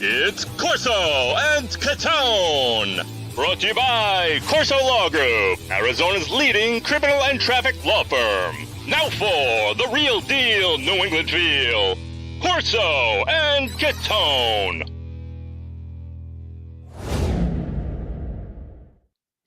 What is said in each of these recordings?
It's Corso and Catone. Brought to you by Corso Law Group, Arizona's leading criminal and traffic law firm. Now for the real deal New England feel. Corso and Catone.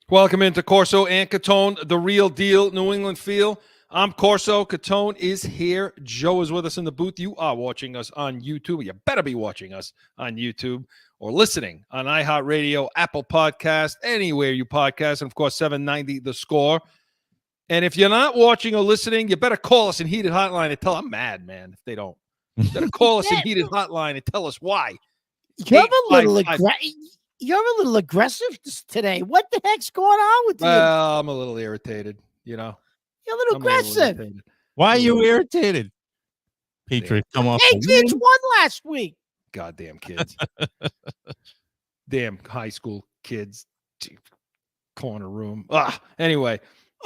Welcome into Corso and Catone, the real deal New England feel. I'm Corso. Catone is here. Joe is with us in the booth. You are watching us on YouTube. You better be watching us on YouTube or listening on iHeartRadio, Apple Podcast, anywhere you podcast, and of course 790 The Score. And if you're not watching or listening, you better call us in Heated Hotline and tell. I'm mad, man, if they don't. You better call us in Heated Hotline and tell us why. You're a little aggressive today. What the heck's going on with you? Well, I'm a little irritated, you know. You're a little aggressive. Why are you irritated? Patriots come off. Patriots won last week. Goddamn kids. Damn high school kids. Corner room. Anyway,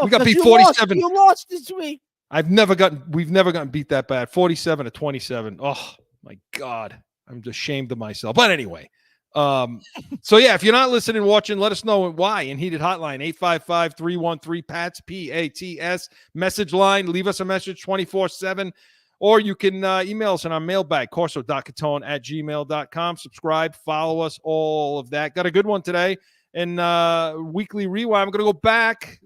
we got beat 47. You lost this week. We've never gotten beat that bad. 47-27. Oh my God. I'm ashamed of myself. But anyway. So yeah, if you're not listening, watching, let us know why in Heated Hotline, 855-313-PATS, PATS, message line, leave us a message 24/7, or you can email us in our mailbag, corso.catone@gmail.com. Subscribe, follow us, all of that. Got a good one today. And weekly rewind, I'm going to go back,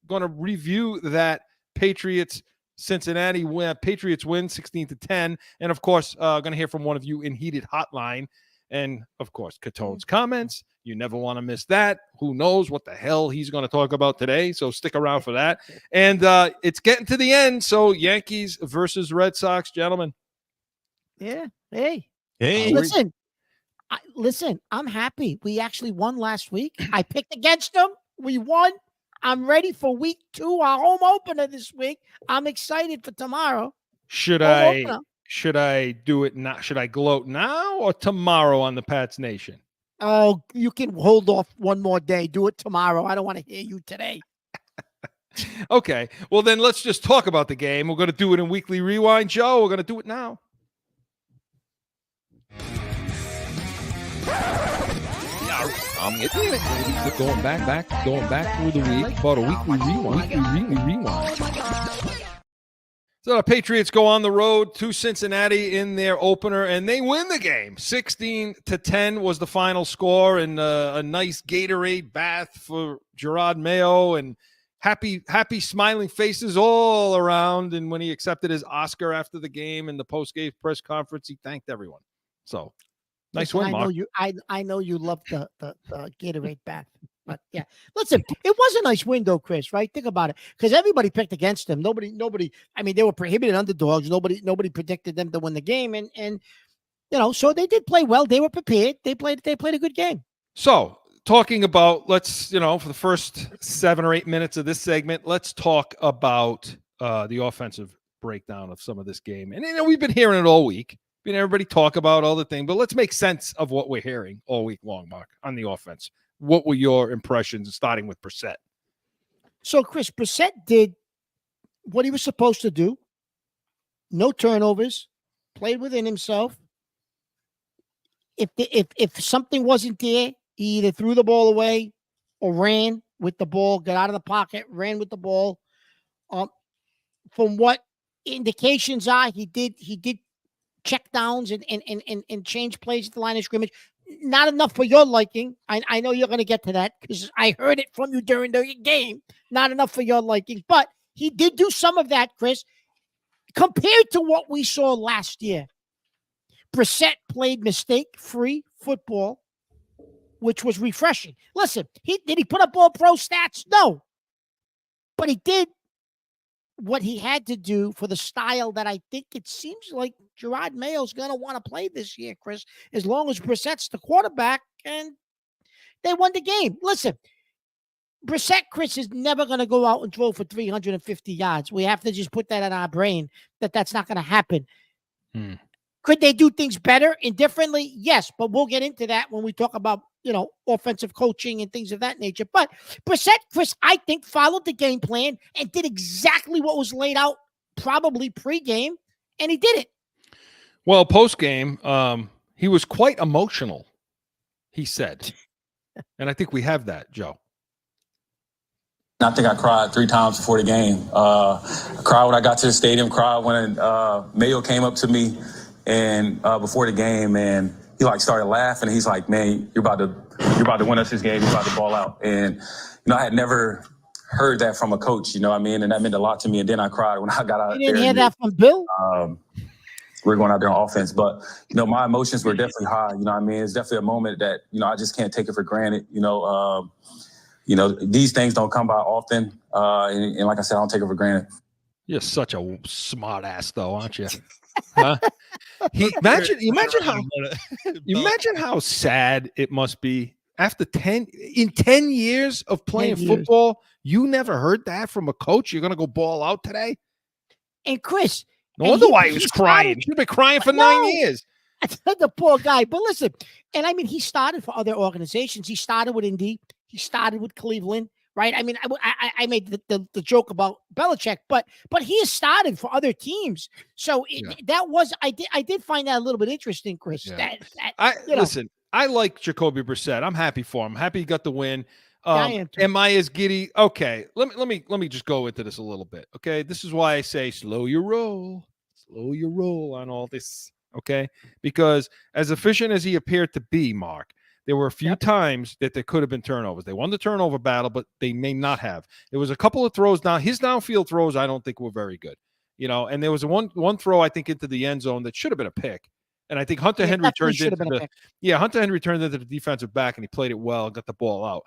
going to review that Patriots Cincinnati win. Patriots win 16-10, and of course, going to hear from one of you in Heated Hotline. And, of course, Catone's comments. You never want to miss that. Who knows what the hell he's going to talk about today, so stick around for that. And it's getting to the end, so Yankees versus Red Sox, gentlemen. Yeah. Hey. Listen, I'm happy. We actually won last week. I picked against them. We won. I'm ready for week 2, our home opener this week. I'm excited for tomorrow. Should I do it now? Should I gloat now or tomorrow on the Pats Nation? Oh, you can hold off one more day. Do it tomorrow. I don't want to hear you today. Okay. Well, then let's just talk about the game. We're going to do it in Weekly Rewind, Joe. We're going to do it now. Going back through the week. About a Weekly Rewind. So the Patriots go on the road to Cincinnati in their opener, and they win the game. 16-10 was the final score, and a nice Gatorade bath for Gerard Mayo, and happy smiling faces all around. And when he accepted his Oscar after the game in the post-game press conference, he thanked everyone. So nice win, Mark. I know you love the Gatorade bath. But yeah, listen, it was a nice win though, Chris, right? Think about it. Because everybody picked against them. Nobody, I mean, they were prohibited underdogs. Nobody predicted them to win the game. And you know, so they did play well. They were prepared. They played a good game. So talking about, let's, for the first 7 or 8 minutes of this segment, let's talk about the offensive breakdown of some of this game. And we've been hearing it all week. Everybody talk about all the things, but let's make sense of what we're hearing all week long, Mark, on the offense. What were your impressions, starting with Brissett? So, Chris, Brissett did what he was supposed to do. No turnovers. Played within himself. If something wasn't there, he either threw the ball away or ran with the ball, got out of the pocket, ran with the ball. From what indications are, he did check downs and change plays at the line of scrimmage. Not enough for your liking. I know you're going to get to that because I heard it from you during the game. Not enough for your liking. But he did do some of that, Chris. Compared to what we saw last year, Brissett played mistake-free football, which was refreshing. Listen, did he put up all pro stats? No. But he did what he had to do for the style that I think it seems like Gerard Mayo's going to want to play this year, Chris, as long as Brissett's the quarterback, and they won the game. Listen, Brissett, Chris, is never going to go out and throw for 350 yards. We have to just put that in our brain that that's not going to happen. Could they do things better and differently? Yes, but we'll get into that when we talk about, offensive coaching and things of that nature. But Brissett, Chris, I think followed the game plan and did exactly what was laid out probably pregame, and he did it. Well, postgame, He was quite emotional, he said. And I think we have that, Joe. I think I cried 3 times before the game. I cried when I got to the stadium, cried when Mayo came up to me and before the game, and he like started laughing. He's like, "Man, you're about to win us this game. You're about to ball out." And I had never heard that from a coach. You know what I mean? And that meant a lot to me. And then I cried when I got out there. You didn't hear that from Bill? We're going out there on offense, but my emotions were definitely high. You know what I mean? It's definitely a moment that I just can't take it for granted. These things don't come by often. And like I said, I don't take it for granted. You're such a smart ass, though, aren't you? Huh? Imagine how sad it must be after 10 years of playing football. You never heard that from a coach. You're going to go ball out today? And Chris. No wonder why he was crying. He's been crying for 9 years. The poor guy. But listen, and I mean, he started for other organizations. He started with Indy. He started with Cleveland, right? I mean, I made the joke about Belichick, but he has started for other teams. So that was I did find that a little bit interesting, Chris. Yeah. Listen, I like Jacoby Brissett. I'm happy for him. I'm happy he got the win. Am I as giddy? Okay, let me just go into this a little bit. Okay, this is why I say slow your roll on all this. Okay, because as efficient as he appeared to be, Mark, there were a few times that there could have been turnovers. They won the turnover battle, but they may not have. There was a couple of throws down. His downfield throws, I don't think were very good. And there was one throw I think into the end zone that should have been a pick. And I think Hunter Henry turned into the defensive back, and he played it well and got the ball out.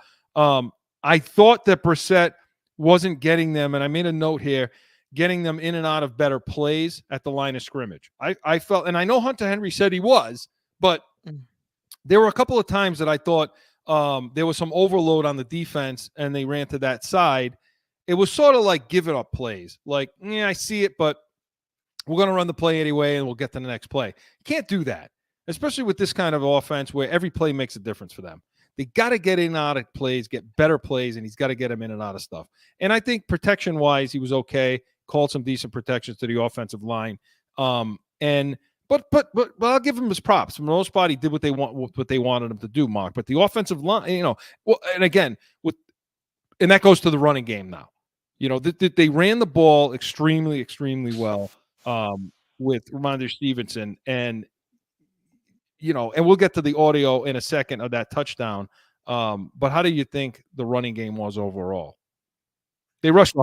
I thought that Brissett wasn't getting them, and I made a note here, getting them in and out of better plays at the line of scrimmage. I felt, and I know Hunter Henry said he was, but there were a couple of times that I thought there was some overload on the defense, and they ran to that side. It was sort of like giving up plays. Like, I see it, but we're going to run the play anyway, and we'll get to the next play. Can't do that, especially with this kind of offense where every play makes a difference for them. They got to get in and out of plays, get better plays, and he's got to get them in and out of stuff. And I think protection-wise, he was okay. Called some decent protections to the offensive line. But I'll give him his props. For the most part, he did what they wanted him to do, Mark. But the offensive line, and again, and that goes to the running game now. They ran the ball extremely, extremely well with Ramondre Stevenson, and we'll get to the audio in a second of that touchdown. But how do you think the running game was overall? They rushed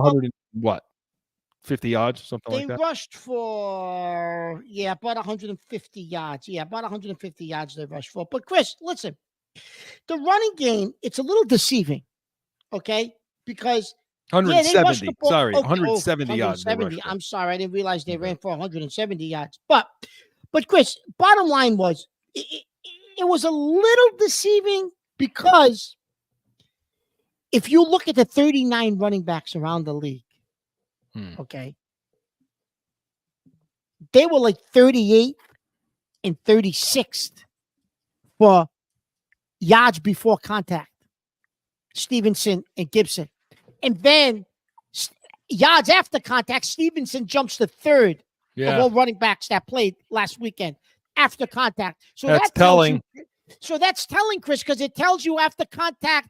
50 yards, something like that? They rushed for, about 150 yards. Yeah, about 150 yards they rushed for. But, Chris, listen, the running game, it's a little deceiving, okay? Because 170, 170 yards. I'm sorry, I didn't realize they ran for 170 yards. But Chris, bottom line was, it was a little deceiving because if you look at the 39 running backs around the league, okay, they were like 38th and 36th for yards before contact, Stevenson and Gibson. And then yards after contact, Stevenson jumps to third of all running backs that played last weekend after contact. So that's telling. That's telling, Chris, because it tells you after contact,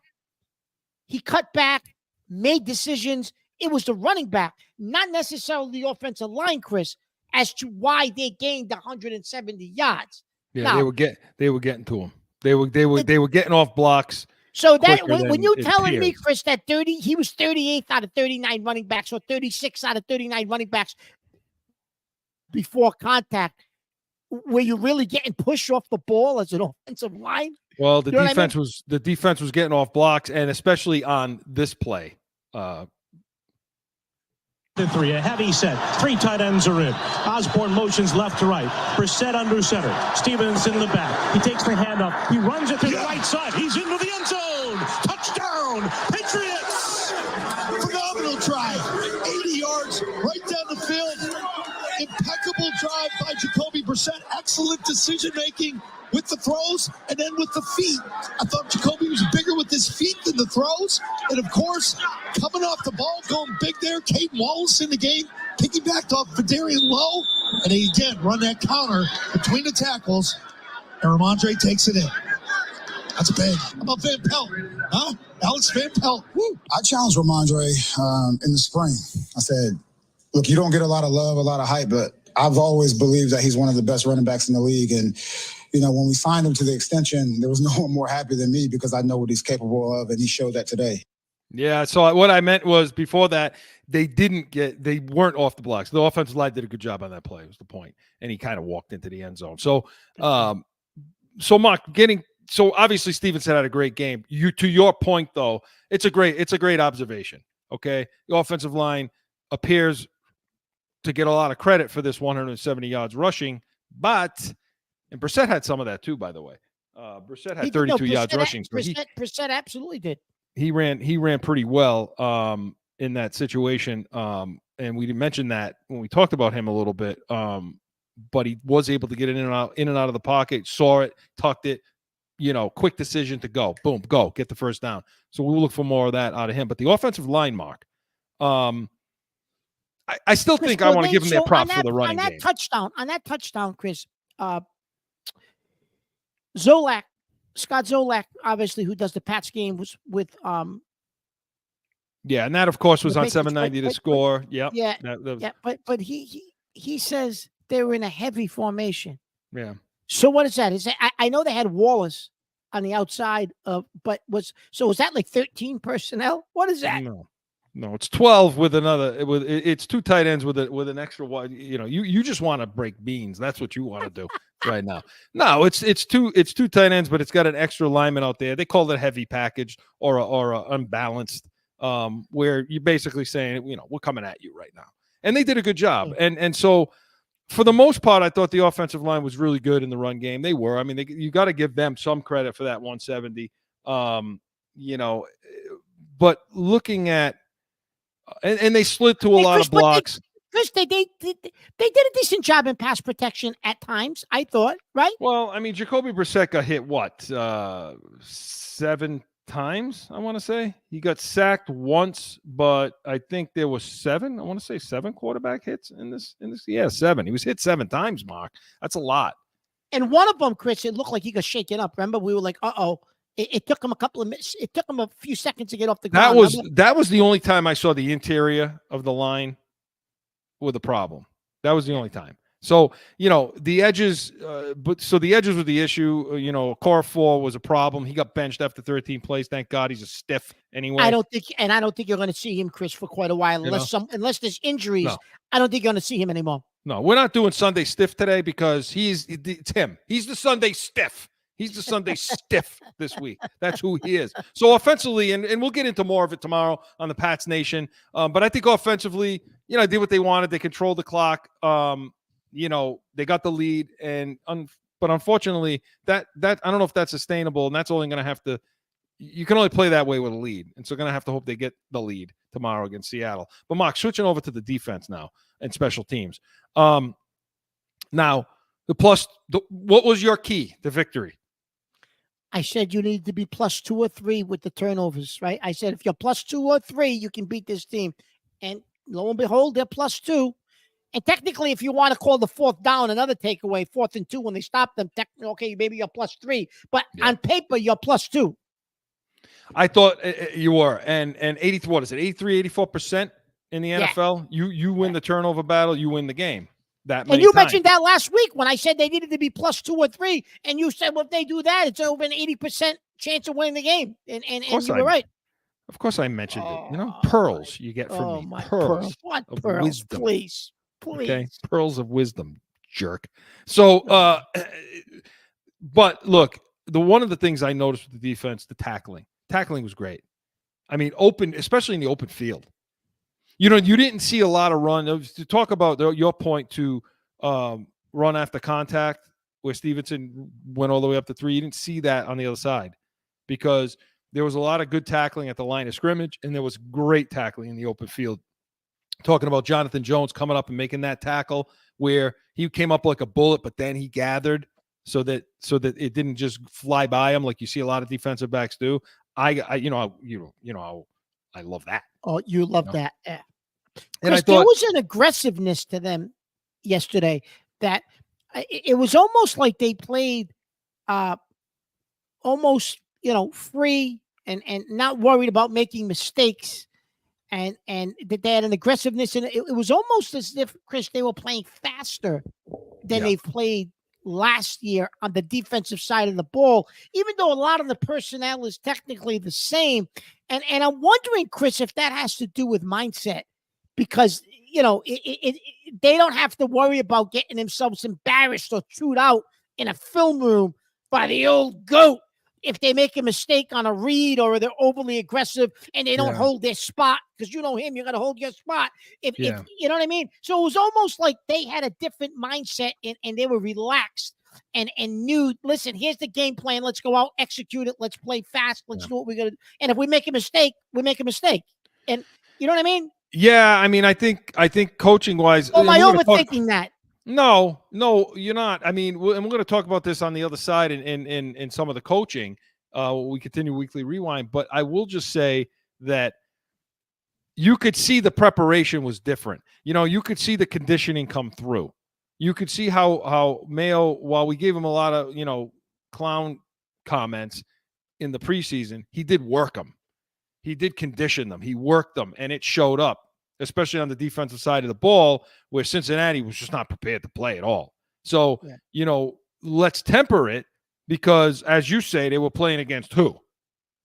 he cut back, made decisions. It was the running back, not necessarily the offensive line, Chris, as to why they gained 170 yards. Yeah, now, they were getting to him. They were getting off blocks. So that when you're telling me, Chris, that he was 38th out of 39 running backs, or 36 out of 39 running backs before contact, were you really getting pushed off the ball as an offensive line? Well, the defense was getting off blocks, and especially on this play. Three, a heavy set. 3 tight ends are in. Osborne motions left to right. Brissett under center. Stevens in the back. He takes the handoff. He runs it to the right side. He's into the end zone. Touchdown, Patriots! Phenomenal drive. 80 yards right down the field. Impeccable drive by Jacoby Brissett. Excellent decision-making with the throws and then with the feet. I thought Jacoby was bigger with his feet than the throws. And, of course, coming off the ball, going big there. Caden Wallace in the game, piggybacked off Fedarian Lowe. And he, again, run that counter between the tackles. And Ramondre takes it in. That's big. How about Van Pelt? Huh? Alex Van Pelt. Woo. I challenged Ramondre in the spring. I said, look, you don't get a lot of love, a lot of hype, but I've always believed that he's one of the best running backs in the league. And, you know, when we signed him to the extension, there was no one more happy than me because I know what he's capable of, and he showed that today. Yeah, so what I meant was before that, they weren't off the blocks. The offensive line did a good job on that play, was the point. And he kind of walked into the end zone. So, Mark, so obviously Stevenson had a great game. To your point, though, it's a great observation. Okay. The offensive line appears to get a lot of credit for this 170 yards rushing, and Brissett had some of that too, by the way. Brissett had 32 yards rushing. So Brissett absolutely did. He ran pretty well in that situation. And we mentioned that when we talked about him a little bit. But he was able to get in and out of the pocket, saw it, tucked it, quick decision to go. Boom, go, get the first down. So we'll look for more of that out of him. But the offensive line, Mark, I still think I want to give him their props for the running game. On that touchdown, Chris, Scott Zolak, obviously, who does the Pats game, was with yeah, and that of course was on 790 to score. Yep. Yeah, yeah. But he says they were in a heavy formation. Yeah. So what is that? I know they had Wallace on the outside but was that like 13 personnel? What is that? No, it's 12 with another. It's two tight ends with an extra wide. You just want to break beans. That's what you want to do right now. No, it's two tight ends, but it's got an extra lineman out there. They call it a heavy package or a unbalanced, where you're basically saying, we're coming at you right now. And they did a good job. And so for the most part, I thought the offensive line was really good in the run game. They were. I mean, you got to give them some credit for that 170. But looking at and they slid to a lot of blocks. Chris, they did a decent job in pass protection at times, I thought, right? Well, I mean, Jacoby Brissett got hit 7 times, I want to say. He got sacked once, but I think there was 7. I want to say 7 quarterback hits in this. Yeah, 7. He was hit 7 times, Mark. That's a lot. And one of them, Chris, it looked like he got shaken up. Remember, we were like, uh-oh. It took him a couple of minutes. It took him a few seconds to get off the ground. That was the only time I saw the interior of the line with a problem. That was the only time. So, the edges, the edges were the issue. Core 4 was a problem. He got benched after 13 plays. Thank God he's a stiff anyway. I don't think you're going to see him, Chris, for quite a while, unless there's injuries. No. I don't think you're going to see him anymore. No, we're not doing Sunday stiff today because it's him. He's the Sunday stiff. He's the Sunday stiff this week. That's who he is. So offensively, and we'll get into more of it tomorrow on the Pats Nation. But I think offensively, did what they wanted. They controlled the clock. They got the lead, but unfortunately, that I don't know if that's sustainable, and that's only going to have to. You can only play that way with a lead, and so going to have to hope they get the lead tomorrow against Seattle. But Mark, switching over to the defense now and special teams. Now what was your key to victory? I said you need to be +2 or 3 with the turnovers, right? I said if you're +2 or 3, you can beat this team. And lo and behold, they're +2. And technically, if you want to call the 4th down another takeaway, 4th and 2 when they stop them, okay, maybe you're +3. But on paper, you're +2. I thought you were. And 83, what is it, 83, 84% in the NFL? You win the turnover battle, you win the game. And you mentioned that last week when I said they needed to be +2 or 3, and you said, well, if they do that, it's over an 80% chance of winning the game. And you were right. Of course, I mentioned it. Pearls you get from me. My pearls. What pearls? Wisdom. Please. Okay, pearls of wisdom, jerk. So, but look, one of the things I noticed with the defense, the tackling was great. I mean, especially in the open field. You didn't see a lot of run. To talk about your point to run after contact, where Stevenson went all the way up to 3. You didn't see that on the other side because there was a lot of good tackling at the line of scrimmage, and there was great tackling in the open field. Talking about Jonathan Jones coming up and making that tackle where he came up like a bullet, but then he gathered so that it didn't just fly by him like you see a lot of defensive backs do. I love that. Oh, you love that. Yeah. And I thought there was an aggressiveness to them yesterday that it was almost like they played almost, free and not worried about making mistakes, and that they had an aggressiveness, and it was almost as if, Chris, they were playing faster than they've played last year on the defensive side of the ball, even though a lot of the personnel is technically the same. And I'm wondering, Chris, if that has to do with mindset, because they don't have to worry about getting themselves embarrassed or chewed out in a film room by the old GOAT if they make a mistake on a read or they're overly aggressive and they don't hold their spot, because you know him, you're going to hold your spot. If you know what I mean? So it was almost like they had a different mindset and they were relaxed and knew, listen, here's the game plan. Let's go out, execute it. Let's play fast. Let's do what we're going to do. And if we make a mistake, we make a mistake. And you know what I mean? Yeah, I mean, I think coaching wise, am I overthinking that? No, you're not. I mean, and we're going to talk about this on the other side in some of the coaching. We continue Weekly Rewind, but I will just say that you could see the preparation was different. You could see the conditioning come through. You could see how Mayo, while we gave him a lot of clown comments in the preseason, he did work them. He did condition them. He worked them, and it showed up, especially on the defensive side of the ball, where Cincinnati was just not prepared to play at all. So, let's temper it, because, as you say, they were playing against who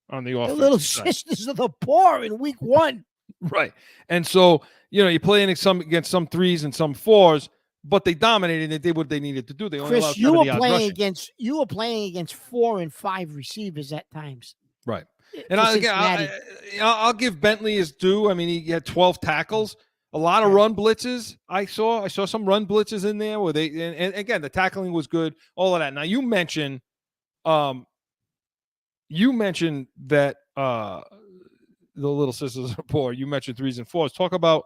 on the offense? The little sisters of the poor in week 1. Right. And so, you're playing against some 3s and some 4s, but they dominated and they did what they needed to do. They only Chris, you were playing against 4 and 5 receivers at times. Right. And I'll give Bentley his due. I mean, he had 12 tackles, a lot of run blitzes. I saw some run blitzes in there where and again, the tackling was good, all of that. Now you mentioned that the little sisters are poor. You mentioned 3s and 4s. Talk about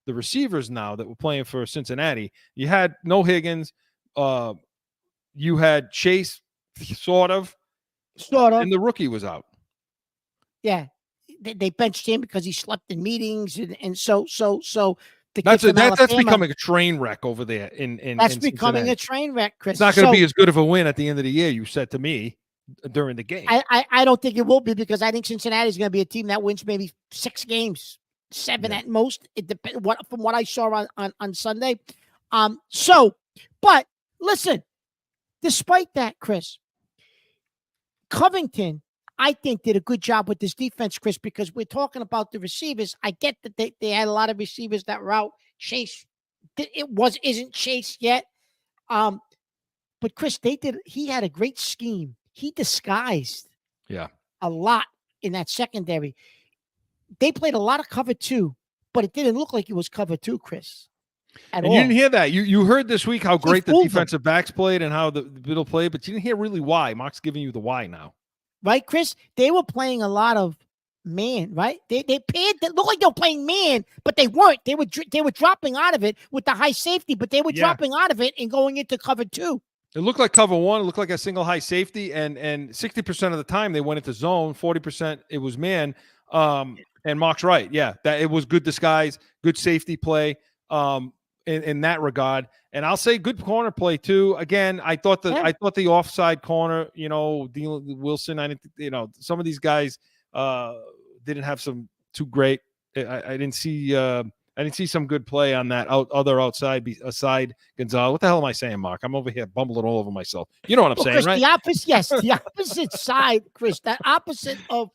the receivers now that were playing for Cincinnati. You had no Higgins. You had Chase, sort of, and the rookie was out. Yeah, they benched him because he slept in meetings, and so that's becoming a train wreck over there that's in becoming a train wreck, Chris. It's not going to be as good of a win at the end of the year, you said to me during the game. I don't think it will be, because I think Cincinnati is going to be a team that wins maybe 6 games, 7 at most. It depends from what I saw on Sunday. But listen, despite that, Chris, Covington, I think, did a good job with this defense, Chris, because we're talking about the receivers. I get that they had a lot of receivers that were out. Chase, isn't Chase yet. But Chris, he had a great scheme. He disguised a lot in that secondary. They played a lot of cover 2, but it didn't look like it was cover 2, Chris. And you didn't hear that. You heard this week how great the defensive backs played and how the middle played, but you didn't hear really why. Mark's giving you the why now. Right, Chris? They were playing a lot of man, right? They looked like they were playing man, but they weren't. They were dropping out of it with the high safety, but they were dropping out of it and going into cover 2. It looked like cover 1. It looked like a single high safety, and 60% of the time they went into zone. 40% it was man. And Mark's right. Yeah, that it was good disguise, good safety play in that regard. And I'll say good corner play too. Again, I thought the offside corner, dealing with Wilson, I didn't, some of these guys didn't have some too great. I didn't see some good play on that aside Gonzalez. What the hell am I saying, Mark? I'm over here bumbling all over myself. You know what I'm saying, Chris, right? The opposite side, Chris, that opposite of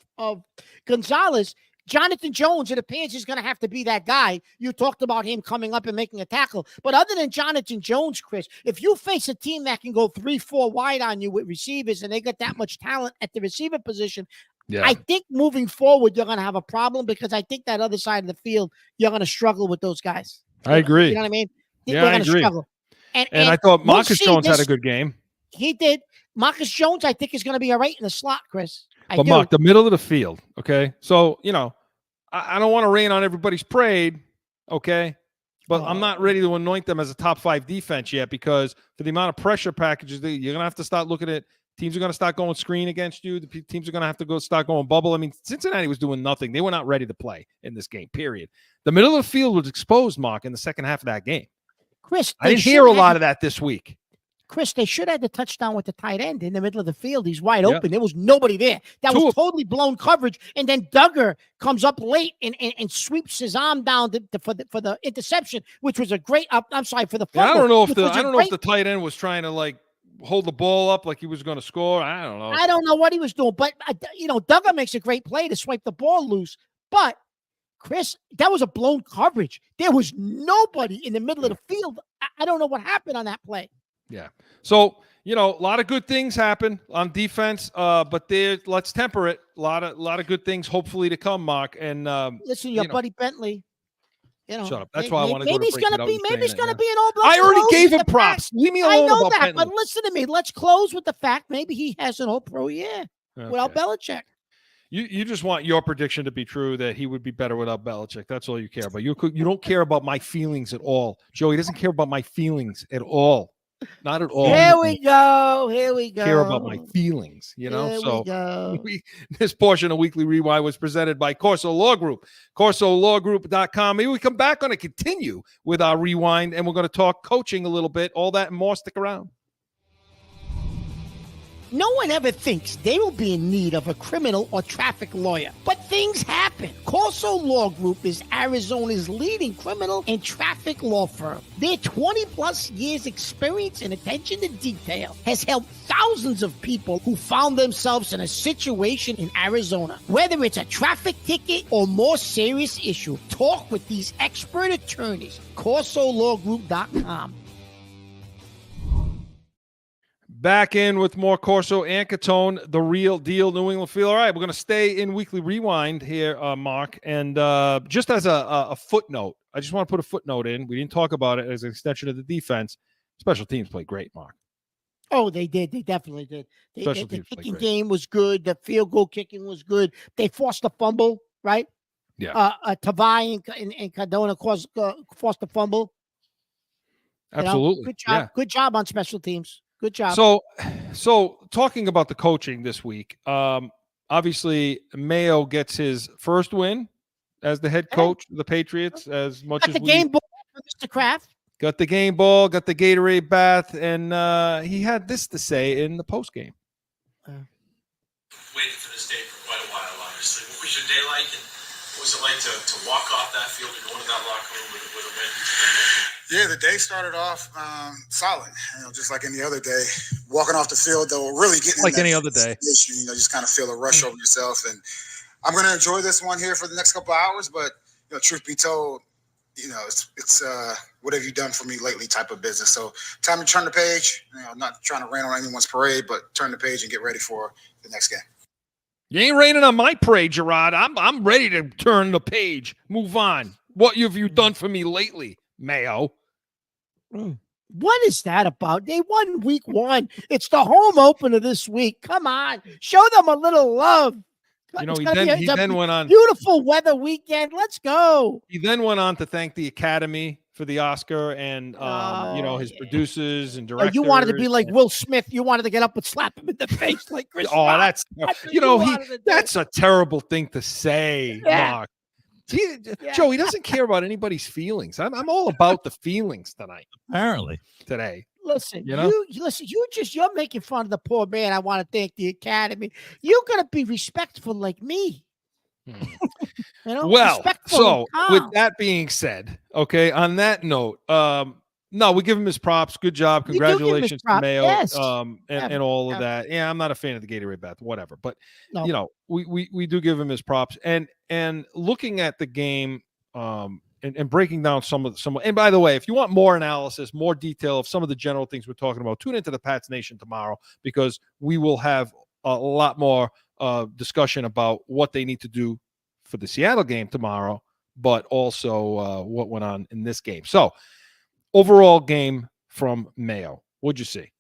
Gonzalez, Jonathan Jones, it appears, is going to have to be that guy. You talked about him coming up and making a tackle. But other than Jonathan Jones, Chris, if you face a team that can go 3-4 wide on you with receivers and they got that much talent at the receiver position, I think moving forward, you're going to have a problem, because I think that other side of the field, you're going to struggle with those guys. I agree. You know what I mean? Yeah, I agree. Struggle. And I thought Marcus Jones had a good game. He did. Marcus Jones, I think, is going to be all right in the slot, Chris. But Mark, the middle of the field, okay? So, I don't want to rain on everybody's parade, okay? But I'm not ready to anoint them as a top 5 defense yet, because for the amount of pressure packages, you're going to have to start looking at teams are going to start going screen against you. The teams are going to have to start going bubble. I mean, Cincinnati was doing nothing. They were not ready to play in this game, period. The middle of the field was exposed, Mark, in the second half of that game. Chris, I didn't hear a lot of that this week. Chris, they should have the touchdown with the tight end in the middle of the field. He's wide open. There was nobody there. That was totally blown coverage. And then Duggar comes up late and sweeps his arm down for the interception, which was a great. I'm sorry for the fumble. I don't know if the tight end was trying to like hold the ball up like he was going to score. I don't know. I don't know what he was doing, but Duggar makes a great play to swipe the ball loose. But Chris, that was a blown coverage. There was nobody in the middle of the field. I don't know what happened on that play. Yeah. So, a lot of good things happen on defense, but let's temper it. A lot of good things hopefully to come, Mark. And listen, your buddy Bentley. Shut up. That's why I want to go to maybe he's gonna be an All-Black. I already gave him props. Leave me alone. I know about that, Bentley. but listen to me. Let's close with the fact maybe he has an All-Pro year without Belichick. You just want your prediction to be true that he would be better without Belichick. That's all you care about. You don't care about my feelings at all. Joey doesn't care about my feelings at all. Not at all. Here we go. Care about my feelings, This portion of Weekly Rewind was presented by CORSO Law Group, CORSOLawGroup.com. Maybe we come back on to continue with our rewind, and we're going to talk coaching a little bit. All that and more. Stick around. No one ever thinks they will be in need of a criminal or traffic lawyer, but things happen. CORSO Law Group is Arizona's leading criminal and traffic law firm. Their 20-plus years experience and attention to detail has helped thousands of people who found themselves in a situation in Arizona. Whether it's a traffic ticket or more serious issue, talk with these expert attorneys. CORSOLawGroup.com. Back in with more Corso and Catone, the real deal New England feel. All right, we're going to stay in Weekly Rewind here, Mark. And just as a footnote, I just want to put a footnote in. We didn't talk about it as an extension of the defense. Special teams played great, Mark. Oh, they did. They definitely did. The kicking game was good. The field goal kicking was good. They forced a fumble, right? Yeah. Tavai and Cardona forced a fumble. Absolutely. Good job. Yeah. Good job on special teams. Good job. So talking about the coaching this week, obviously Mayo gets his first win as the head coach of the Patriots. As much got as the game ball for Mr. Kraft. Got the game ball, got the Gatorade bath, and he had this to say in the post game. Waiting for this day for quite a while, obviously. What was your day like, and what was it like to walk off that field and go into that locker room with a win? Yeah, the day started off solid. Just like any other day. Walking off the field, though, really getting like any other day. Just kind of feel a rush over yourself. And I'm going to enjoy this one here for the next couple of hours. But truth be told, it's what have you done for me lately type of business. So time to turn the page. I'm not trying to rain on anyone's parade, but turn the page and get ready for the next game. You ain't raining on my parade, Gerard. I'm ready to turn the page. Move on. What have you done for me lately, Mayo? What is that about? They won week 1. It's the home opener this week. Come on. Show them a little love. He then went on. Beautiful weather weekend. Let's go. He then went on to thank the Academy for the Oscar and, his producers and directors. You wanted to be like Will Smith. You wanted to get up and slap him in the face like Chris Rock. That's a terrible thing to say, Mark. Joe, he doesn't care about anybody's feelings. I'm all about the feelings tonight. Apparently. Today. Listen, you're making fun of the poor man. I want to thank the Academy. You're gonna be respectful like me. Well, so with that being said, okay, on that note, no, we give him his props. Good job. Congratulations to Mayo. Yes. And all of that. Yeah, I'm not a fan of the Gatorade bath, whatever. But we do give him his props. And looking at the game, and breaking down some. And by the way, if you want more analysis, more detail of some of the general things we're talking about, tune into the Pats Nation tomorrow, because we will have a lot more discussion about what they need to do for the Seattle game tomorrow, but also what went on in this game. So, overall game from Mayo, what'd you see?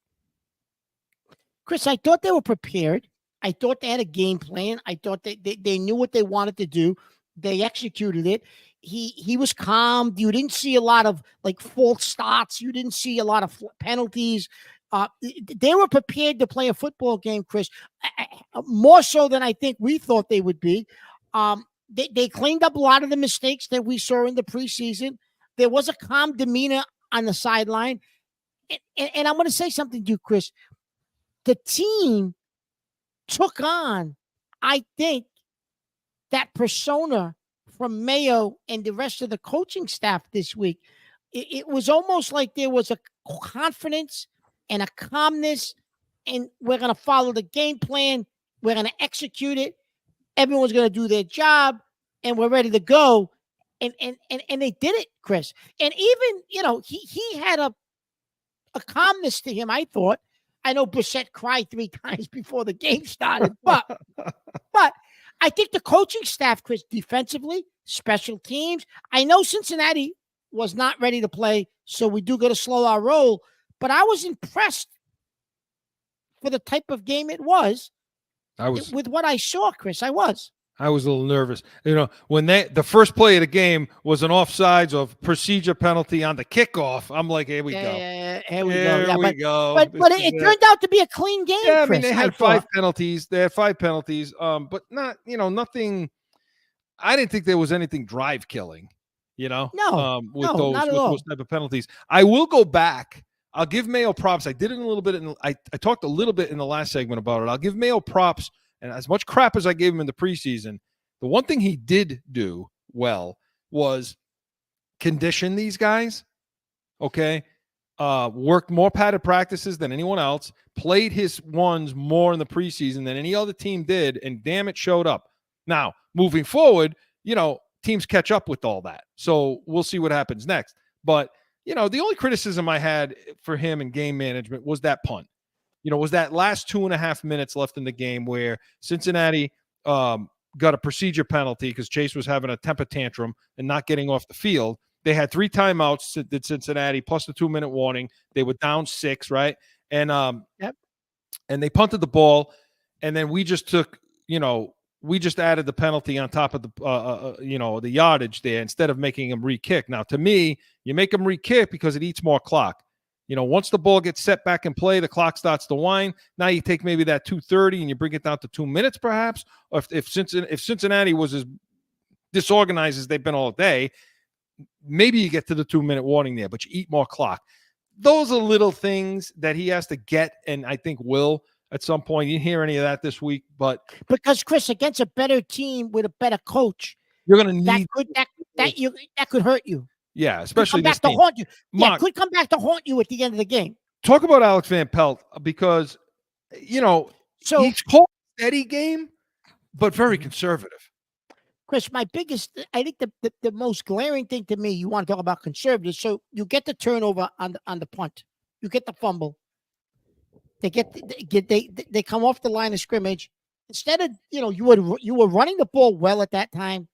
Chris, I thought they were prepared. I thought they had a game plan. I thought they knew what they wanted to do. They executed it. He was calm. You didn't see a lot of false starts. You didn't see a lot of penalties. They were prepared to play a football game, Chris, more so than I think we thought they would be. They cleaned up a lot of the mistakes that we saw in the preseason. There was a calm demeanor on the sideline. and I'm going to say something to you, Chris. The team took on, I think, that persona from Mayo and the rest of the coaching staff this week. It was almost like there was a confidence and a calmness, and we're going to follow the game plan. We're going to execute it. Everyone's going to do their job, and we're ready to go. And they did it, Chris. And even, he had a calmness to him, I thought. I know Brissett cried 3 times before the game started, but I think the coaching staff, Chris, defensively, special teams. I know Cincinnati was not ready to play, so we do got to slow our roll. But I was impressed for the type of game it was. With what I saw, Chris. I was a little nervous. When the first play of the game was an offsides of procedure penalty on the kickoff, I'm like, here we go. Here we go. But it turned out to be a clean game. Yeah, Chris, I mean, they had 5 penalties. They had 5 penalties. But not, nothing. I didn't think there was anything drive killing. No, with not at all. those type of penalties. I will go back. I'll give Mayo props. I did it a little bit. I talked a little bit in the last segment about it. I'll give Mayo props. And as much crap as I gave him in the preseason, the one thing he did do well was condition these guys, okay? Worked more padded practices than anyone else, played his ones more in the preseason than any other team did, and damn it, showed up. Now, moving forward, teams catch up with all that. So we'll see what happens next. But, the only criticism I had for him in game management was that punt. Was that last 2.5 minutes left in the game where Cincinnati got a procedure penalty because Chase was having a temper tantrum and not getting off the field. They had 3 timeouts, did Cincinnati, plus the 2-minute warning. They were down 6, right? And and they punted the ball, and then we just took, we just added the penalty on top of the, the yardage there instead of making them re-kick. Now, to me, you make them re-kick because it eats more clock. Once the ball gets set back in play, the clock starts to wind. Now you take maybe that 2:30 and you bring it down to 2 minutes, perhaps. Or if Cincinnati was as disorganized as they've been all day, maybe you get to the 2-minute warning there, but you eat more clock. Those are little things that he has to get, and I think will at some point. You didn't hear any of that this week, but because Chris, against a better team with a better coach, you're going to need that could hurt you. Yeah, especially come this back team. to haunt you. Mark, Could come back to haunt you at the end of the game. Talk about Alex Van Pelt because, he's called a steady game, but very conservative. Chris, I think the most glaring thing to me, you want to talk about conservative. So you get the turnover on the punt, you get the fumble. They come off the line of scrimmage. Instead of you were running the ball well at that time.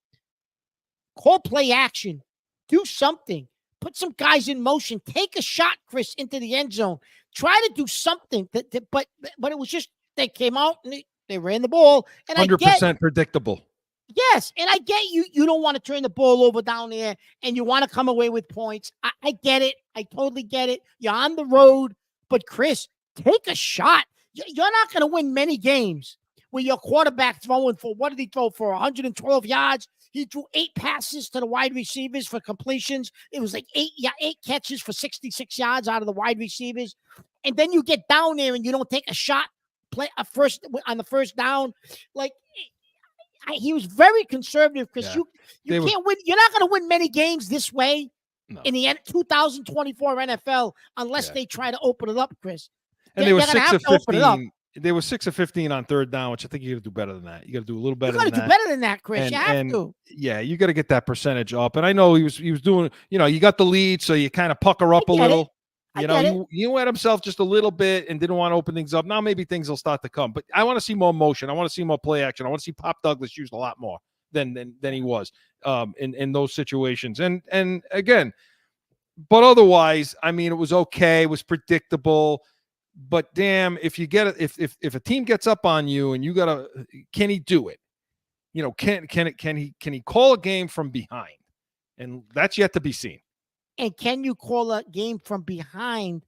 Call play action. Do something. Put some guys in motion. Take a shot, Chris, into the end zone. Try to do something. But it was just they came out and they ran the ball. And 100% predictable. Yes, and I get you. You don't want to turn the ball over down there, and you want to come away with points. I get it. I totally get it. You're on the road, but Chris, take a shot. You're not going to win many games where your quarterback throwing for, what did he throw for, 112 yards? He threw 8 passes to the wide receivers for completions. It was like 8 catches for 66 yards out of the wide receivers. And then you get down there and you don't take a shot, play a first on the first down. Like he was very conservative because you can't win. You're not going to win many games this way in the 2024 NFL unless they try to open it up, Chris. And they were 6 of 15. They were 6 of 15 on third down, which I think you got to do better than that. You got to do a little better than that. You got to do better than that, Chris. You have to. Yeah, you got to get that percentage up. And I know he was doing, you got the lead, so you kind of pucker up a little. He wet himself just a little bit and didn't want to open things up. Now maybe things will start to come. But I want to see more motion. I want to see more play action. I want to see Pop Douglas used a lot more than he was in those situations. And again, but otherwise, I mean, it was okay. It was predictable. But damn, if you get it, if a team gets up on you and you gotta, can he do it? Can he call a game from behind? And that's yet to be seen. And can you call a game from behind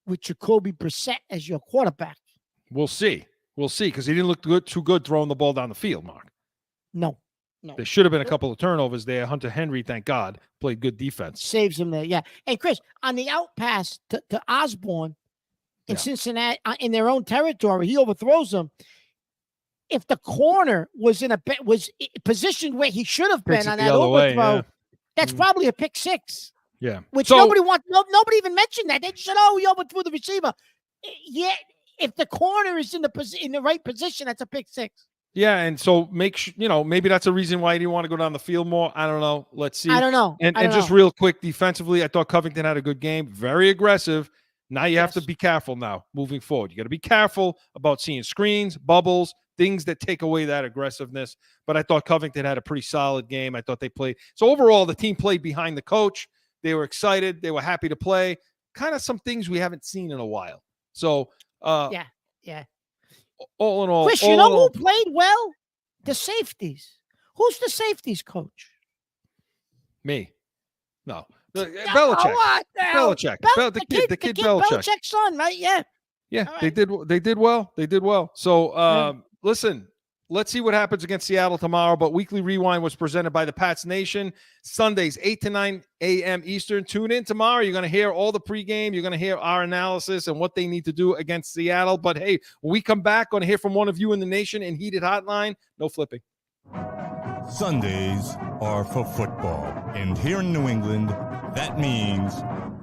with Jacoby Brissett as your quarterback? We'll see. We'll see, because he didn't look too good throwing the ball down the field, Mark. No. No. There should have been a couple of turnovers there. Hunter Henry, thank God, played good defense. Saves him there. Yeah. And Chris, on the out pass to Osborne in Cincinnati, in their own territory, he overthrows them. If the corner was positioned where he should have been on that overthrow, that's probably a pick six. Yeah. Which nobody even mentioned that. They just said, "Oh, he overthrew the receiver." Yeah. If the corner is in the right position, that's a pick six. Yeah, and so maybe that's a reason why he didn't want to go down the field more. I don't know. Let's see. I don't know. And just real quick, defensively, I thought Covington had a good game. Very aggressive. Now you have to be careful now moving forward. You got to be careful about seeing screens, bubbles, things that take away that aggressiveness. But I thought Covington had a pretty solid game. I thought they played. So overall, the team played behind the coach. They were excited. They were happy to play. Kind of some things we haven't seen in a while. So yeah. All in all, Chris, you know who played well? The safeties. Who's the safeties coach? Me. No. Belichick. Belichick. The kid Belichick. Belichick's son, right? Yeah. Yeah, right. They did well. They did well. So listen, let's see what happens against Seattle tomorrow. But Weekly Rewind was presented by the Pats Nation. Sundays, 8 to 9 a.m. Eastern. Tune in tomorrow. You're going to hear all the pregame. You're going to hear our analysis and what they need to do against Seattle. But hey, when we come back, going to hear from one of you in the nation in Heated Hotline. No flipping. Sundays are for football. And here in New England, that means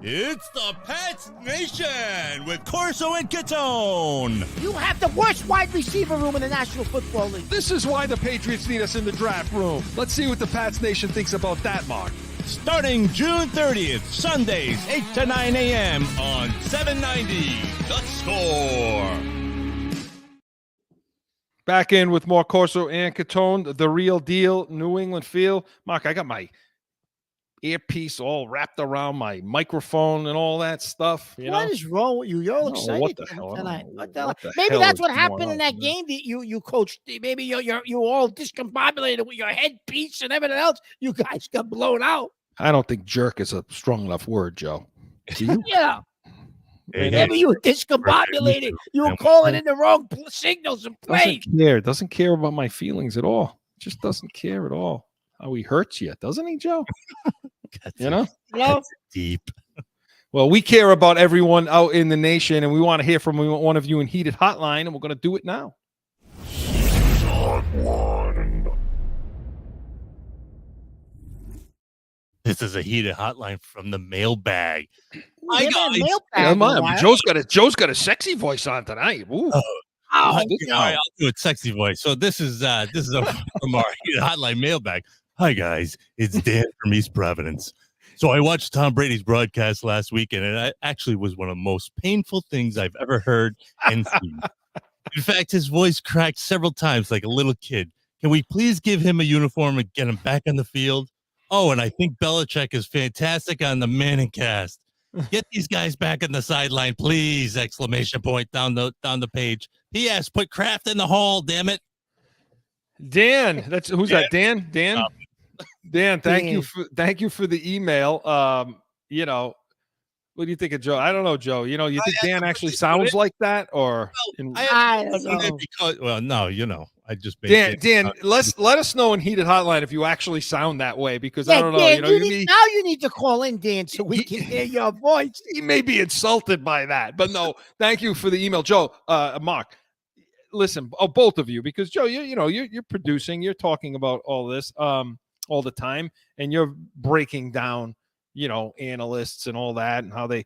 it's the Pats Nation with Corso and Catone. You have the worst wide receiver room in the National Football League. This is why the Patriots need us in the draft room. Let's see what the Pats Nation thinks about that, Mark. Starting June 30th, Sundays, 8 to 9 a.m. on 790 The Score. Back in with more Corso and Catone, the real deal, New England feel. Mark, I got my earpiece all wrapped around my microphone and all that stuff. What is wrong with you? You're all excited. What the hell? Maybe that's what happened in that game that you coached. Maybe you're all discombobulated with your headpiece and everything else. You guys got blown out. I don't think jerk is a strong enough word, Joe. Do you? Yeah. Maybe you were discombobulated. You were calling in the wrong signals and plays. Doesn't care about my feelings at all. Just doesn't care at all. How he hurts you, doesn't he, Joe? That's deep. Well, we care about everyone out in the nation, and we want to hear from one of you in Heated Hotline, and we're going to do it now. This is a Heated Hotline from the mailbag. Joe's got a sexy voice on tonight. Ooh. All right, I'll do a sexy voice. So this is from our Heated Hotline mailbag. Hi guys, it's Dan from East Providence. So I watched Tom Brady's broadcast last week, and it actually was one of the most painful things I've ever heard and seen. In fact, his voice cracked several times like a little kid. Can we please give him a uniform and get him back on the field? Oh, and I think Belichick is fantastic on the Manning cast. Get these guys back on the sideline, please! Exclamation point down the page. P.S. Put Kraft in the hall, damn it. Dan, who's that? Dan? Dan, thank you for the email. What do you think of Joe? I don't know, Joe. You think Dan actually sounds like that, or I don't know. I just made Dan. Let us know in Heated Hotline if you actually sound that way, because I don't know. Dan, you need to call in, Dan, so we can hear your voice. He may be insulted by that, but no. Thank you for the email, Joe. Mark, listen, both of you, because Joe, you're producing, you're talking about all this all the time, and you're breaking down, analysts and all that, and how they.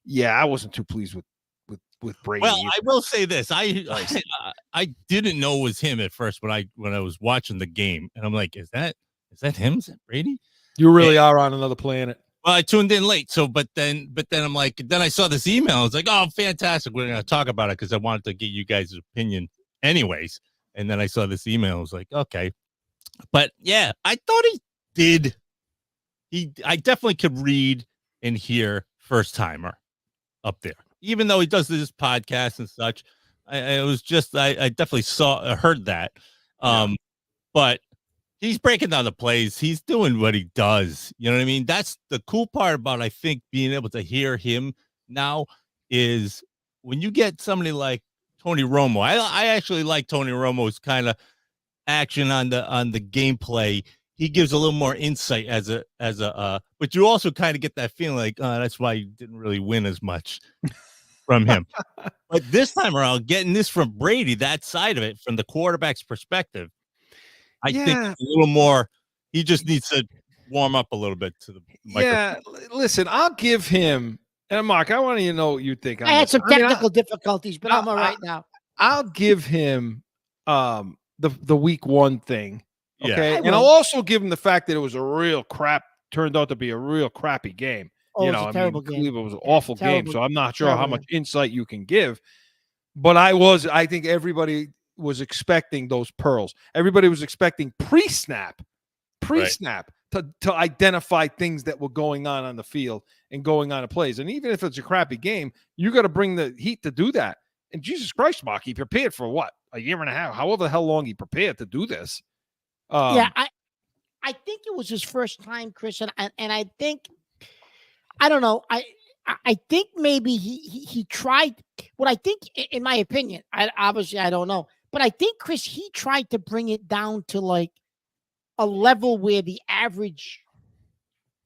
Yeah, I wasn't too pleased with Brady. Well, I will say this: I didn't know it was him at first when I was watching the game, and I'm like, is that him? Is that Brady? You really are on another planet. Well, I tuned in late, but then I'm like, then I saw this email. I was like, oh, fantastic! We're gonna talk about it because I wanted to get you guys' opinion, anyways. And then I saw this email. I was like, okay, but yeah, I thought he did. I definitely could read and hear first timer up there. Even though he does this podcast and such, I definitely heard that. But he's breaking down the plays. He's doing what he does. You know what I mean? That's the cool part about, I think, being able to hear him now is when you get somebody like Tony Romo. I actually like Tony Romo's kind of action on the gameplay, he gives a little more insight as a but you also kind of get that feeling like, oh, that's why you didn't really win as much from him. But this time around, getting this from Brady, that side of it, from the quarterback's perspective, I think a little more. He just needs to warm up a little bit to the microphone. Listen, I'll give him. And Mark, I want you to know what you think. I had some technical difficulties, but I'm all right now. I'll give him the week 1 thing. Okay. Yeah, and I'll also give him the fact that it was turned out to be a real crappy game. Oh, it was a terrible game. Cleveland was an awful game. So I'm not sure how much game. insight you can give. But I think everybody was expecting those pearls. Everybody was expecting pre-snap to identify things that were going on the field and going on in plays. And even if it's a crappy game, you got to bring the heat to do that. And Jesus Christ, Mark, he prepared for what? A year and a half, however the hell long he prepared to do this. I think it was his first time, Chris, and I think, I don't know, I think maybe he tried. What I think, in my opinion, obviously I don't know, but I think, Chris, he tried to bring it down to like a level where the average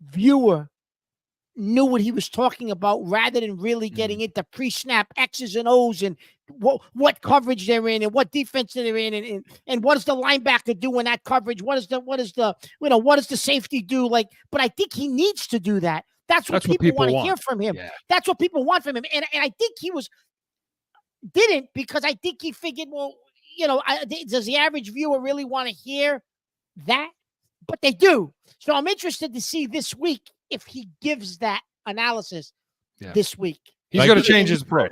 viewer knew what he was talking about, rather than really getting into pre-snap X's and O's and what coverage they're in and what defense they're in and what does the linebacker do in that coverage? What does the safety do? Like, but I think he needs to do that. That's what people want to hear from him. Yeah. That's what people want from him. And I think he didn't, because I think he figured, well, does the average viewer really want to hear that? But they do. So I'm interested to see this week if he gives that analysis this week. He's going to change his approach.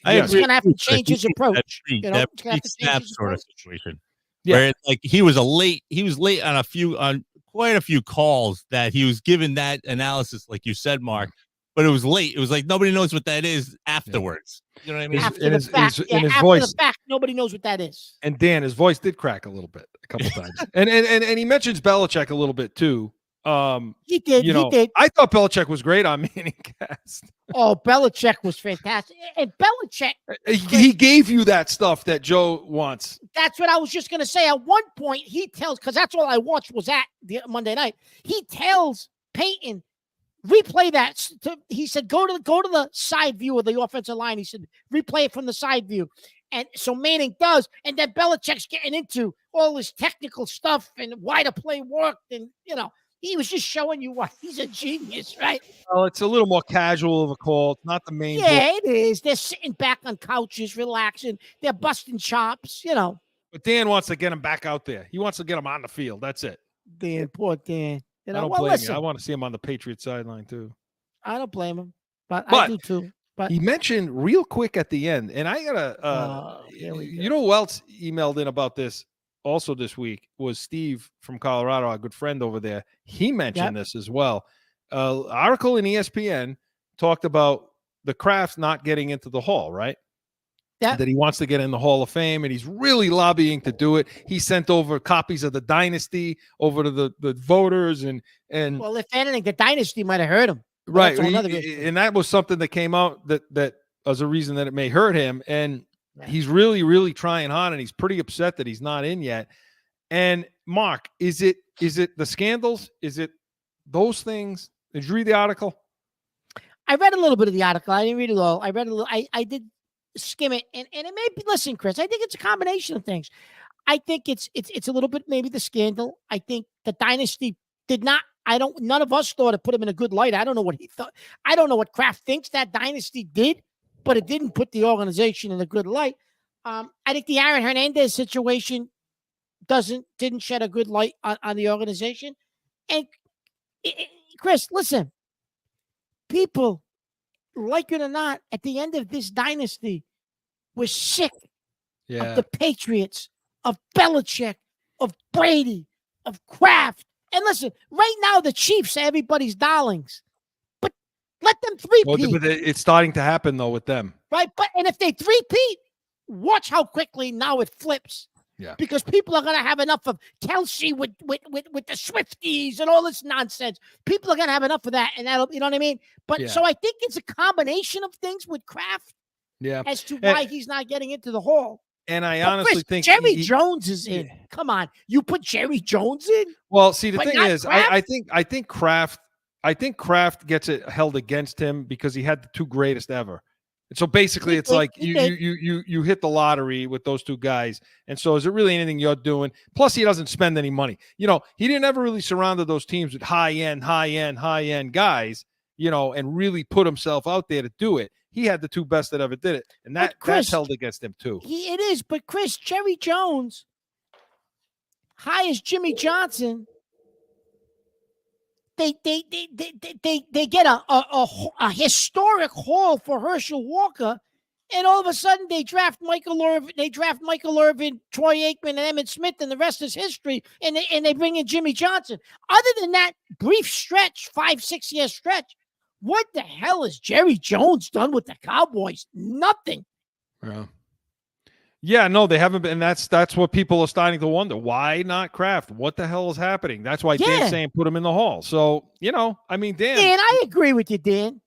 He's going to have to change his approach. That pre-snap sort of situation. Yeah. Where it's like he was late on quite a few calls that he was given that analysis, like you said, Mark, but it was late. It was like nobody knows what that is afterwards. You know what I mean? After the fact, nobody knows what that is. And Dan, his voice did crack a little bit a couple times. and he mentions Belichick a little bit too. He did. I thought Belichick was great on Manningcast. Oh, Belichick was fantastic. And Belichick, he gave you that stuff that Joe wants. That's what I was just going to say. At one point, he tells, because that's all I watched was at the Monday night. He tells Peyton, replay that. He said, go to the side view of the offensive line. He said, replay it from the side view. And so Manning does. And then Belichick's getting into all this technical stuff and why the play worked. And, he was just showing you why he's a genius, right? Well, it's a little more casual of a call. It's not the main. Yeah, it is. They're sitting back on couches, relaxing. They're busting chops, But Dan wants to get him back out there. He wants to get him on the field. That's it. Dan, poor Dan. I don't blame you. I want to see him on the Patriots sideline too. I don't blame him, but I do too. But he mentioned real quick at the end, and I gotta. Who else emailed in about this? Also this week was Steve from Colorado, our good friend over there. He mentioned this as well. Article in ESPN talked about the Kraft not getting into the Hall, right? That he wants to get in the Hall of Fame, and he's really lobbying to do it. He sent over copies of the Dynasty over to the voters, and well, if anything, the Dynasty might have hurt him. Right, and that was something that came out that as a reason that it may hurt him, and he's really, really trying hard, and he's pretty upset that he's not in yet. And Mark, is it the scandals? Is it those things? Did you read the article? I read a little bit of the article. I didn't read it all. I read a little. I did skim it, and it may be. Listen, Chris, I think it's a combination of things. I think it's a little bit maybe the scandal. I think the Dynasty did not. None of us thought it put him in a good light. I don't know what he thought. I don't know what Kraft thinks that Dynasty did, but it didn't put the organization in a good light. I think the Aaron Hernandez situation didn't shed a good light on the organization. And Chris, listen, people, like it or not, at the end of this dynasty, were sick of the Patriots, of Belichick, of Brady, of Kraft. And listen, right now the Chiefs are everybody's darlings, but let them three-peat. Well, but it's starting to happen though with them, right? And if they three-peat, watch how quickly now it flips. Yeah, because people are going to have enough of Kelsey with the Swifties and all this nonsense. People are going to have enough of that, and that'll, you know what I mean. But so I think it's a combination of things with Kraft, as to why he's not getting into the Hall. And I But honestly Chris, think Jerry Jones is in. Yeah. Come on, you put Jerry Jones in? Well, see, the But thing not is, Kraft? I think Kraft gets it held against him because he had the two greatest ever. And so basically, it's like you hit the lottery with those two guys. And so, is it really anything you're doing? Plus, he doesn't spend any money. You know, he didn't ever really surround those teams with high end guys. You know, and really put himself out there to do it. He had the two best that ever did it, and that's held against him too. It is, but Chris, Jerry Jones, high as Jimmy Johnson, they get a historic haul for Herschel Walker, and all of a sudden they draft Michael Irvin, Troy Aikman, and Emmitt Smith, and the rest is history. And they bring in Jimmy Johnson. Other than that brief stretch, 5-6 year stretch, what the hell has Jerry Jones done with the Cowboys? Nothing. Yeah, no, they haven't been. And that's what people are starting to wonder. Why not Kraft? What the hell is happening? That's why Dan's saying put him in the hall. So, you know, I mean, Dan, I agree with you, Dan.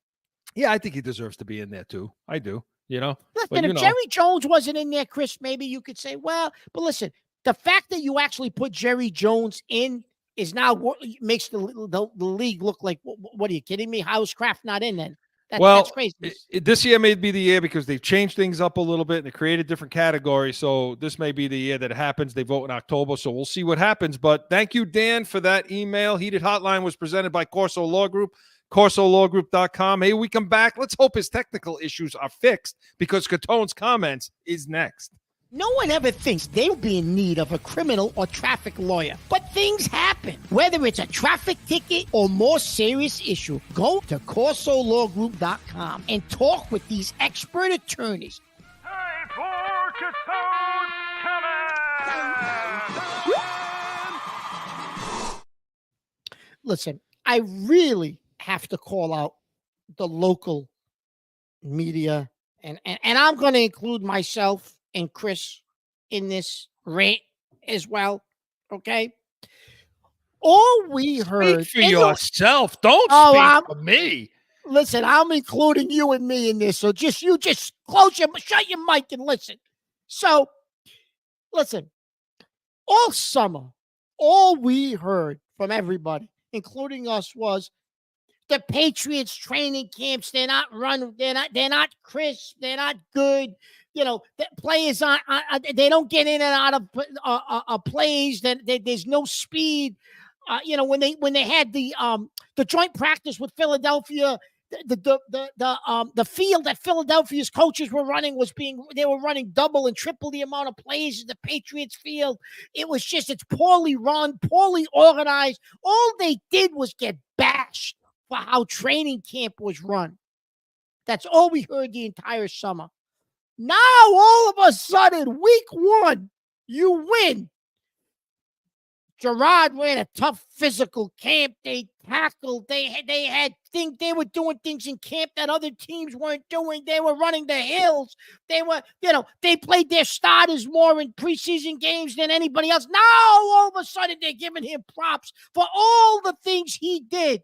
Yeah, I think he deserves to be in there too. I do, you know. Listen, if Jerry Jones wasn't in there, Chris, maybe you could say, well, but listen, the fact that you actually put Jerry Jones in is now what makes the league look like, what are you kidding me? How's Kraft not in then? That's crazy. This year may be the year because they've changed things up a little bit and they created different categories. So this may be the year that it happens. They vote in October, so we'll see what happens. But thank you, Dan, for that email. Heated Hotline was presented by Corso Law Group, CorsoLawGroup.com. Hey, we come back. Let's hope his technical issues are fixed because Catone's comments is next. No one ever thinks they'll be in need of a criminal or traffic lawyer, but things happen. Whether it's a traffic ticket or more serious issue, go to CorsoLawGroup.com and talk with these expert attorneys. Time for Catone's. Listen, I really have to call out the local media, and I'm going to include myself and Chris in this rant as well, okay? All we heard... Speak for yourself. Don't speak for me. Listen, I'm including you and me in this, so shut your mic and listen. So, listen, all summer, all we heard from everybody, including us, was the Patriots training camps, they're not crisp, they're not good. You know, the players they don't get in and out of plays. There's no speed. You know, when they had the joint practice with Philadelphia, the field that Philadelphia's coaches were running they were running double and triple the amount of plays as the Patriots field. It's poorly run, poorly organized. All they did was get bashed for how training camp was run. That's all we heard the entire summer. Now, all of a sudden, week one, you win. Gerard ran a tough physical camp. They tackled. They were doing things in camp that other teams weren't doing. They were running the hills. They played their starters more in preseason games than anybody else. Now, all of a sudden, they're giving him props for all the things he did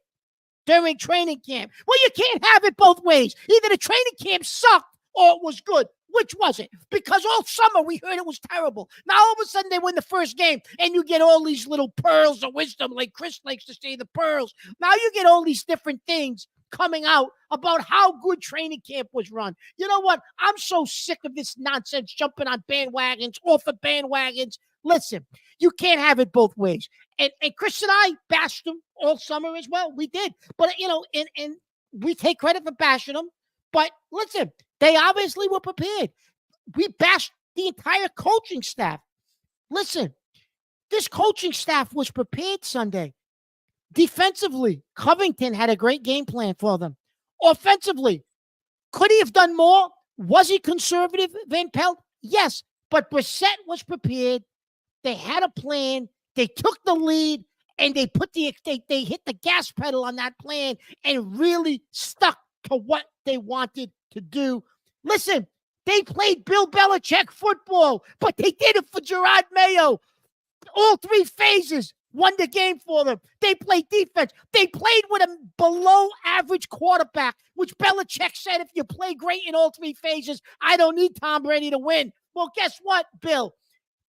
during training camp. Well, you can't have it both ways. Either the training camp sucked or it was good. Which was it? Because all summer we heard it was terrible. Now all of a sudden they win the first game and you get all these little pearls of wisdom, like Chris likes to say, the pearls. Now you get all these different things coming out about how good training camp was run. You know what? I'm so sick of this nonsense, jumping on bandwagons, off of bandwagons. Listen, you can't have it both ways. And Chris and I bashed them all summer as well. We did. But, and we take credit for bashing them. But listen, they obviously were prepared. We bashed the entire coaching staff. Listen, this coaching staff was prepared Sunday. Defensively, Covington had a great game plan for them. Offensively, could he have done more? Was he conservative, Van Pelt? Yes, but Brissett was prepared. They had a plan. They took the lead, and they hit the gas pedal on that plan and really stuck to what they wanted to do. Listen, they played Bill Belichick football, but they did it for Gerard Mayo. All three phases won the game for them. They played defense. They played with a below-average quarterback, which Belichick said, if you play great in all three phases, I don't need Tom Brady to win. Well, guess what, Bill?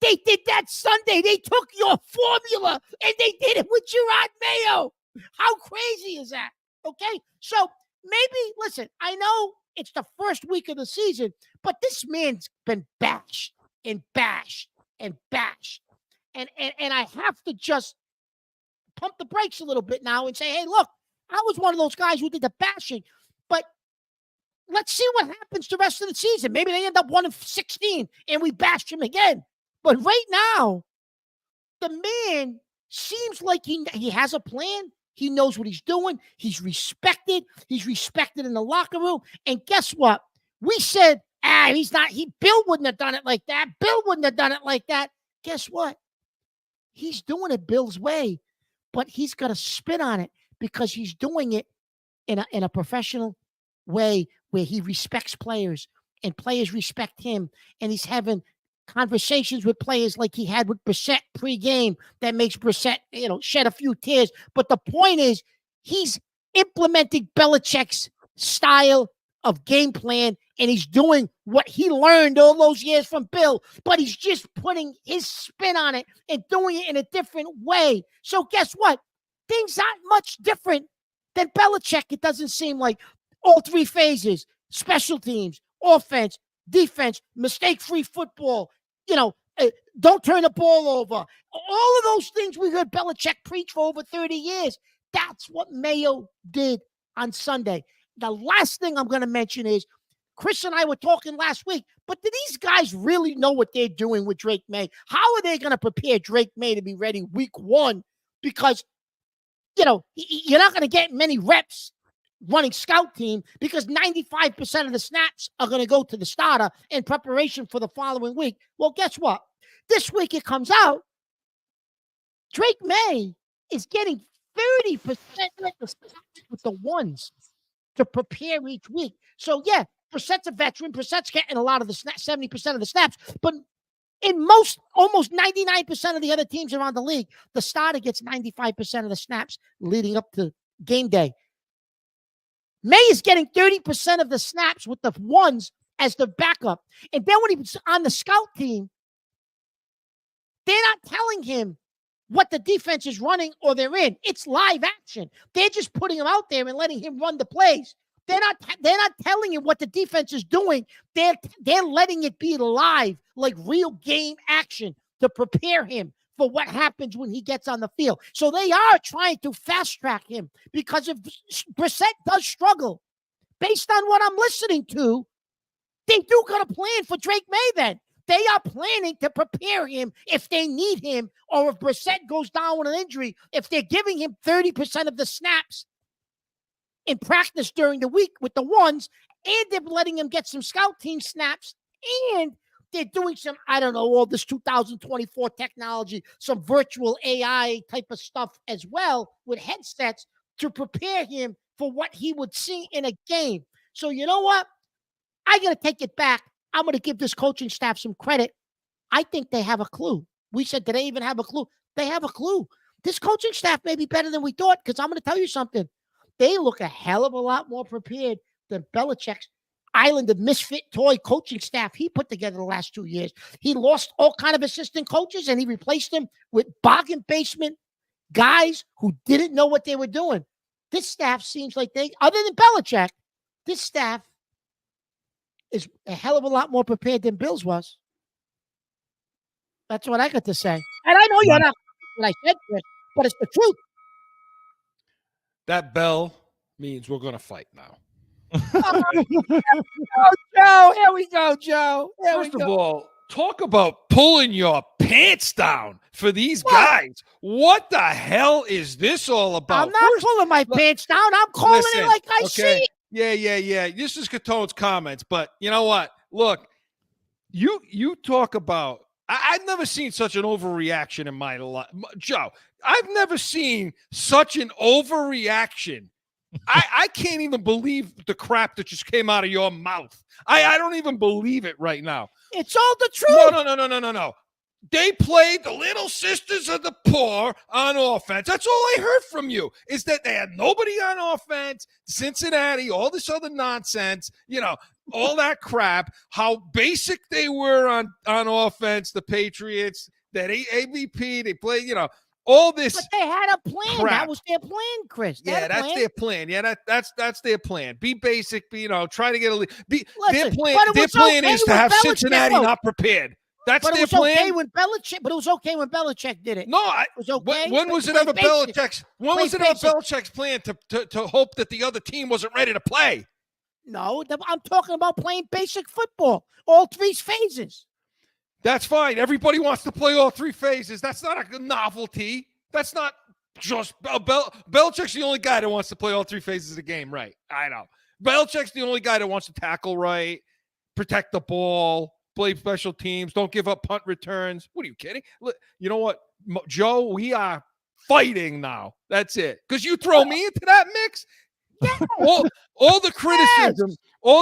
They did that Sunday. They took your formula and they did it with Gerard Mayo. How crazy is that? Okay, so maybe, listen, I know it's the first week of the season, but this man's been bashed and bashed and bashed. And I have to just pump the brakes a little bit now and say, hey, look, I was one of those guys who did the bashing, but let's see what happens the rest of the season. Maybe they end up 1-16 and we bashed him again. But right now, the man seems like he has a plan. He knows what he's doing. He's respected. He's respected in the locker room. And guess what? We said, Bill wouldn't have done it like that. Bill wouldn't have done it like that. Guess what? He's doing it Bill's way, but he's got a spin on it because he's doing it in a professional way where he respects players and players respect him. And he's having conversations with players like he had with Brissett pregame that makes Brissett, shed a few tears. But the point is, he's implementing Belichick's style of game plan, and he's doing what he learned all those years from Bill, but he's just putting his spin on it and doing it in a different way. So guess what? Things aren't much different than Belichick. It doesn't seem like all three phases, special teams, offense, defense, mistake-free football, don't turn the ball over. All of those things we heard Belichick preach for over 30 years. That's what Mayo did on Sunday. The last thing I'm going to mention is Chris and I were talking last week, but do these guys really know what they're doing with Drake May? How are they going to prepare Drake May to be ready week 1? Because, you're not going to get many reps running scout team because 95% of the snaps are going to go to the starter in preparation for the following week. Well, guess what? This week it comes out, Drake May is getting 30% with the ones to prepare each week. So, yeah, Brissett's a veteran. Brissett's getting a lot of the 70% of the snaps. But in almost 99% of the other teams around the league, the starter gets 95% of the snaps leading up to game day. May is getting 30% of the snaps with the ones as the backup. And then when he's on the scout team, they're not telling him what the defense is running or they're in. It's live action. They're just putting him out there and letting him run the plays. They're not telling him what the defense is doing. They're letting it be live, like real game action to prepare him for what happens when he gets on the field. So they are trying to fast track him because if Brissett does struggle, based on what I'm listening to, they do got a plan for Drake May then. They are planning to prepare him if they need him or if Brissett goes down with an injury, if they're giving him 30% of the snaps in practice during the week with the ones, and they're letting him get some scout team snaps, and they're doing some, all this 2024 technology, some virtual AI type of stuff as well with headsets to prepare him for what he would see in a game. So you know what? I got to take it back. I'm going to give this coaching staff some credit. I think they have a clue. We said, do they even have a clue? They have a clue. This coaching staff may be better than we thought because I'm going to tell you something. They look a hell of a lot more prepared than Belichick's island of misfit toy coaching staff he put together the last 2 years. He lost all kind of assistant coaches and he replaced them with bargain basement guys who didn't know what they were doing. This staff seems like other than Belichick, this staff is a hell of a lot more prepared than Bill's was. That's what I got to say. And I know you're not what I said, Chris, but it's the truth. That bell means we're going to fight now. Oh, Joe. Here we go, Joe. First of all, talk about pulling your pants down for these guys. What the hell is this all about? I'm not pulling my pants down. I'm calling it like I see it. Yeah. This is Catone's comments, but you know what? Look, you talk about I've never seen such an overreaction in my life. Joe, I've never seen such an overreaction. I can't even believe the crap that just came out of your mouth. I don't even believe it right now. It's all the truth. No. They played the Little Sisters of the Poor on offense. That's all I heard from you, is that they had nobody on offense, Cincinnati, all this other nonsense, all that crap, how basic they were on offense, the Patriots, that AVP, they played, all this. But they had a plan. Crap. That was their plan, Chris. That's their plan. Yeah, that's their plan. Be basic. Try to get a lead. Listen, their plan is to have Cincinnati not prepared. That's their plan. Okay when Belichick, but it was okay when Belichick did it. No, it was okay. When was it ever Belichick's? When was it ever Belichick's plan to hope that the other team wasn't ready to play? No, I'm talking about playing basic football, all three phases. That's fine. Everybody wants to play all three phases. That's not a novelty. That's not just Belichick's the only guy that wants to play all three phases of the game, right? I know. Belichick's the only guy that wants to tackle right, protect the ball, play special teams, don't give up punt returns. What are you kidding? You know what, Joe? We are fighting now. That's it. Because you throw me into that mix. Yes. All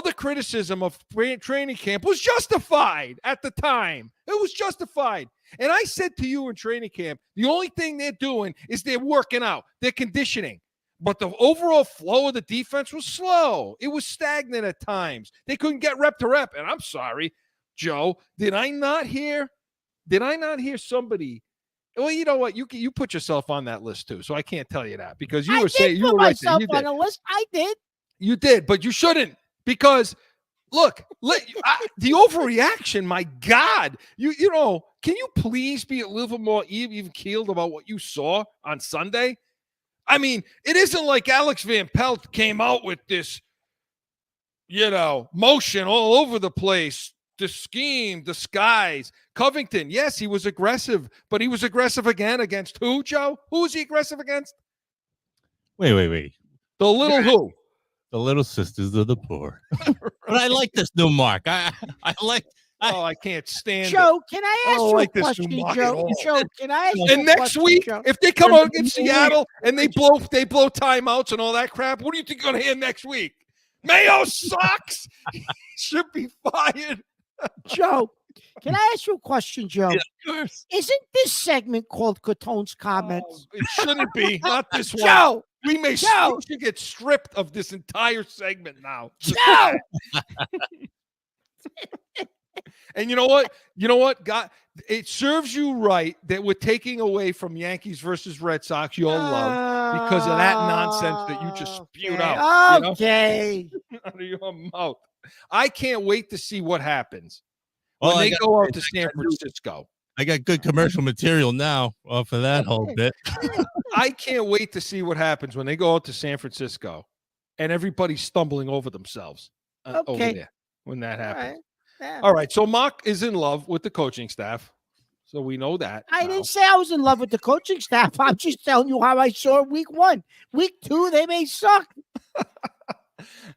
the criticism of training camp was justified at the time. It was justified. And I said to you in training camp, the only thing they're doing is they're working out. They're conditioning. But the overall flow of the defense was slow. It was stagnant at times. They couldn't get rep to rep. And I'm sorry, Joe, did I not hear somebody? Well, you know what? You put yourself on that list too, so I can't tell you that because you were saying you were right there. You did. On the list. I did. You did, but you shouldn't because look, the overreaction. My God, can you please be a little more even keeled about what you saw on Sunday? I mean, it isn't like Alex Van Pelt came out with this, motion all over the place. The scheme, the skies. Covington, yes, he was aggressive, but he was aggressive again against who, Joe? Who was he aggressive against? Wait. The little who? The Little Sisters of the Poor. But I like this new mark. I can't stand Joe, it. Can I ask you a question, Joe? Joe, can I ask you a question? And next week, if they come out against Seattle and they blow timeouts and all that crap, what do you think you're going to hear next week? Mayo sucks. He should be fired. Joe, can I ask you a question, Joe? Yeah, of course. Isn't this segment called Catone's Comments? It shouldn't be. Not this one. Joe, we should get stripped of this entire segment now. Joe! And you know what? God, it serves you right that we're taking away from Yankees versus Red Sox your love because of that nonsense that you just spewed out. Okay. Out of your mouth. I can't wait to see what happens when they go out to San Francisco. I got good commercial material now off of that whole bit. I can't wait to see what happens when they go out to San Francisco and everybody's stumbling over themselves over there when that happens. All right. So Mark is in love with the coaching staff. So we know that. I didn't say I was in love with the coaching staff. I'm just telling you how I saw week 1. Week 2, they may suck.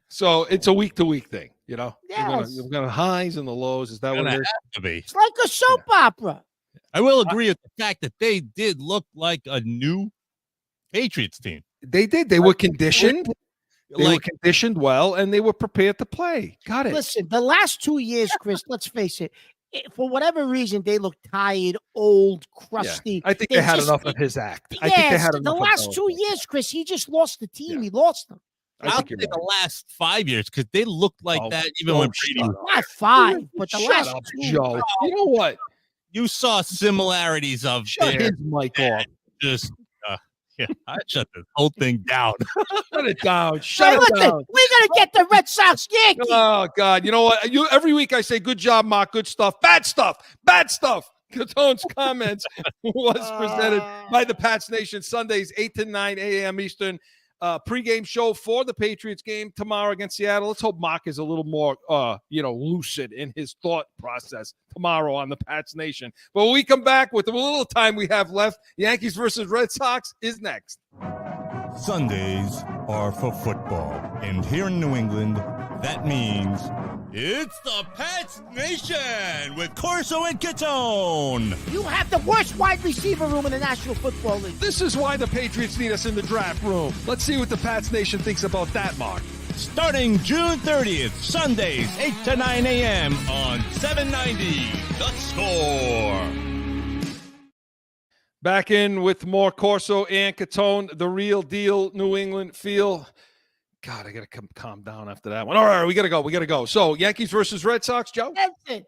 So it's a week-to-week thing, Yes. You're gonna highs and the lows. Is that what it is? To be. It's like a soap opera. I will agree with the fact that they did look like a new Patriots team. They did. They were conditioned. They were conditioned well, and they were prepared to play. Got it. Listen, the last 2 years, Chris, let's face it, for whatever reason, they look tired, old, crusty. Yeah. I think they had enough of his act. Yes, I think they had enough the last 2 years, Chris, he just lost the team. Yeah. He lost them. I'll say the last 5 years because they looked like that even when Brady was not 5, but the last up, 2. Joe. You know what? You saw similarities of Shut his mic off. Just I shut this whole thing down. Shut it down. Shut it down. We're gonna get the Red Sox Yankees. Oh God! You know what? Every week I say, "Good job, Mark. Good stuff. Bad stuff. Bad stuff." Catone's Comments was presented by the Pats Nation Sundays 8 to 9 a.m. Eastern. Pregame show for the Patriots game tomorrow against Seattle. Let's hope Mark is a little more, lucid in his thought process tomorrow on the Pats Nation. But when we come back with the little time we have left, Yankees versus Red Sox is next. Sundays are for football. And here in New England, that means it's the Pats Nation with Corso and Catone. You have the worst wide receiver room in the National Football League. This is why the Patriots need us in the draft room. Let's see what the Pats Nation thinks about that, Mark. Starting June 30th, Sundays, 8 to 9 a.m. on 790 The Score. Back in with more Corso and Catone, the real deal New England feel. God, I got to calm down after that one. All right, we got to go. We got to go. So, Yankees versus Red Sox, Joe? That's it.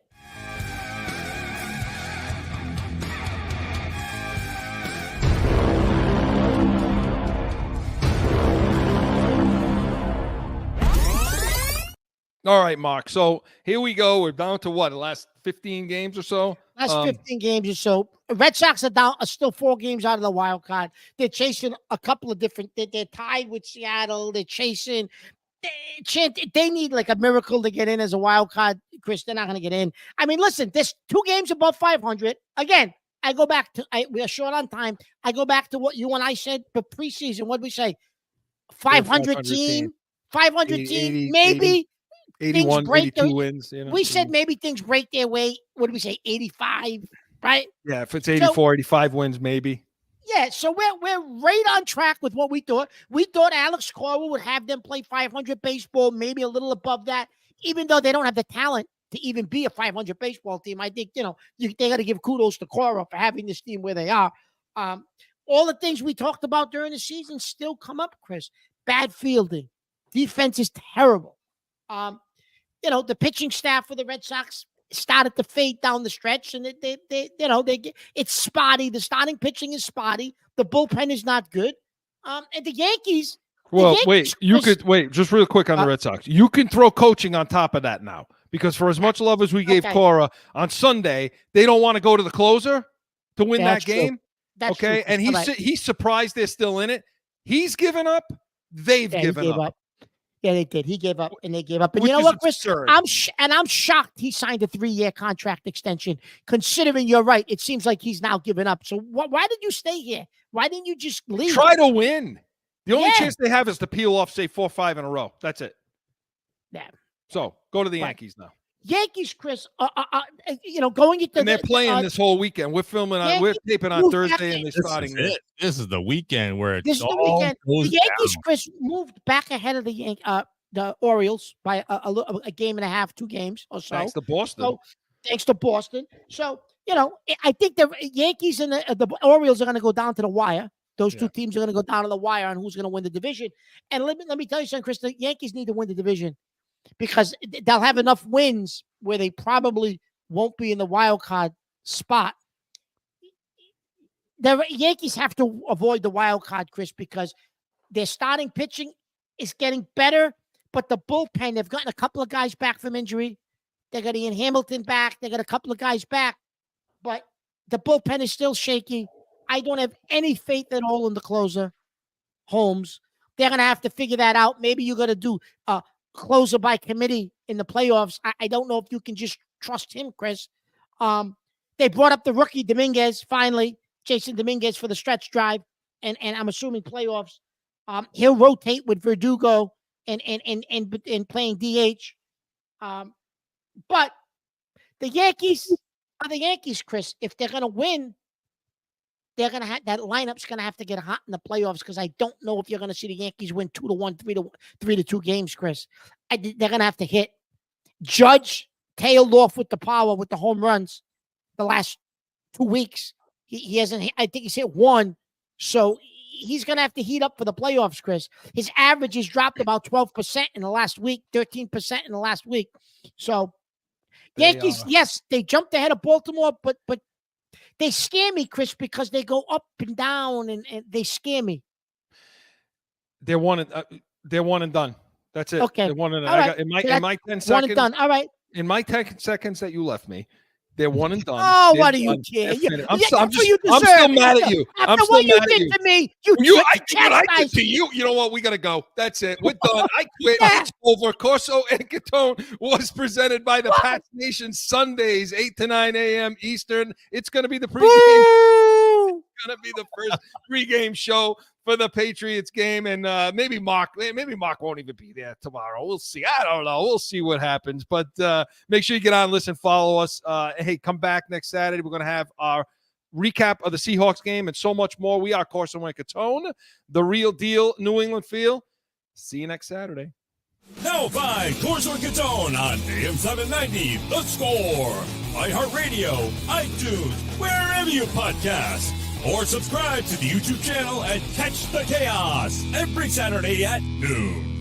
All right, Mark. So here we go. We're down to what? The last 15 games or so? Last 15 games or so. Red Sox are still 4 games out of the wild card. They're chasing a couple of different. They're tied with Seattle. They're chasing. They need like a miracle to get in as a wild card, Chris. They're not going to get in. I mean, listen, there's 2 games above 500. Again, I go back to. We are short on time. I go back to what you and I said for preseason. What did we say? 500 team. 500 team. 80, maybe. 81, 82 wins. You know? We said maybe things break their way. What did we say? 85, right? Yeah, if it's 84, 85 wins, maybe. Yeah, so we're right on track with what we thought. We thought Alex Cora would have them play 500 baseball, maybe a little above that, even though they don't have the talent to even be a 500 baseball team. I think, they got to give kudos to Cora for having this team where they are. All the things we talked about during the season still come up, Chris. Bad fielding. Defense is terrible. The pitching staff for the Red Sox started to fade down the stretch, and it's spotty. The starting pitching is spotty. The bullpen is not good. And the Yankees. Just real quick on the Red Sox. You can throw coaching on top of that now, because for as much love as we gave Cora on Sunday, they don't want to go to the closer to win that game. That's true. And he's surprised they're still in it. He's given up. They've given up. Yeah, they did. He gave up, and they gave up. And you know what, Chris? I'm shocked he signed a 3-year contract extension. Considering you're right, it seems like he's now given up. So why did you stay here? Why didn't you just leave? Try to win. The only chance they have is to peel off, say, 4 or 5 in a row. That's it. Yeah. So go to the Yankees now. Yankees, Chris. Going into and they're playing this whole weekend. We're filming on. We're taping on Thursday, and they're starting this. This is the weekend where this is the weekend. The Yankees, Chris, moved back ahead of the Orioles by a game and a half, 2 games or so. Thanks to Boston. So I think the Yankees and the Orioles are going to go down to the wire. Those 2 teams are going to go down to the wire on who's going to win the division. And let me tell you something, Chris. The Yankees need to win the division, because they'll have enough wins where they probably won't be in the wild card spot. The Yankees have to avoid the wild card, Chris, because their starting pitching is getting better, but the bullpen, they've gotten a couple of guys back from injury. They got Ian Hamilton back. They got a couple of guys back, but the bullpen is still shaky. I don't have any faith at all in the closer, Holmes. They're going to have to figure that out. Maybe you're going to do closer by committee in the playoffs. I don't know if you can just trust him, Chris. They brought up the rookie Dominguez, finally, Jason Dominguez, for the stretch drive, and I'm assuming playoffs. He'll rotate with Verdugo and playing DH. But the Yankees are the Yankees, Chris. If they're going to win, they're going to have that lineup's going to have to get hot in the playoffs, because I don't know if you're going to see the Yankees win 2-1, 3-2 games, Chris. They're going to have to hit. Judge tailed off with the power, with the home runs the last 2 weeks. He hasn't, I think he's hit 1. So he's going to have to heat up for the playoffs, Chris. His average has dropped about 12% in the last week, 13% in the last week. So Yankees, yes, they jumped ahead of Baltimore, but they scare me, Chris, because they go up and down, and they scare me. They're one and done. That's it. Okay. They're 1 and done. Right. In my 10 seconds. 1 and done. All right. In my 10 seconds that you left me, they're 1 and done. Oh, what do you care? I'm still mad at you. After what you did to me, I did to you. You know what? We got to go. That's it. We're done. I quit. It's over. Corso and Catone was presented by the Pats Nation Sundays, 8 to 9 a.m. Eastern. It's going to be the pregame. It's going to be the first pregame show for the Patriots game, and maybe Mark won't even be there tomorrow. We'll see. I don't know. We'll see what happens. But make sure you get on, listen, follow us. Hey, come back next Saturday. We're going to have our recap of the Seahawks game and so much more. We are Corso and Catone, the real deal New England feel. See you next Saturday. Now by Corso and Catone on AM 790, The Score, iHeartRadio, iTunes, wherever you podcast. or subscribe to the YouTube channel and catch the chaos every Saturday at noon.